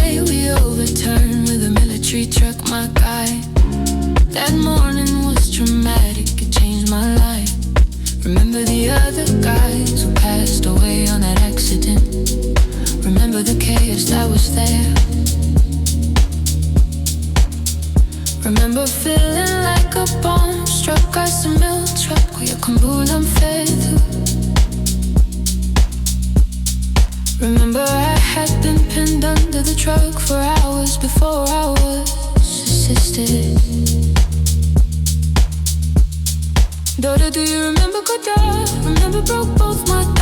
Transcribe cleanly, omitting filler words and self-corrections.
day we overturned with a military truck, my guy. That morning was traumatic, it changed my life. Remember the other guys who passed away on that accident. Remember the chaos that was there. Remember feeling like a bomb struck us a mill truck. Uyakhumbula through. Remember I had been pinned under the truck for hours before I was assisted. Daughter, do you remember Godard? Remember broke both my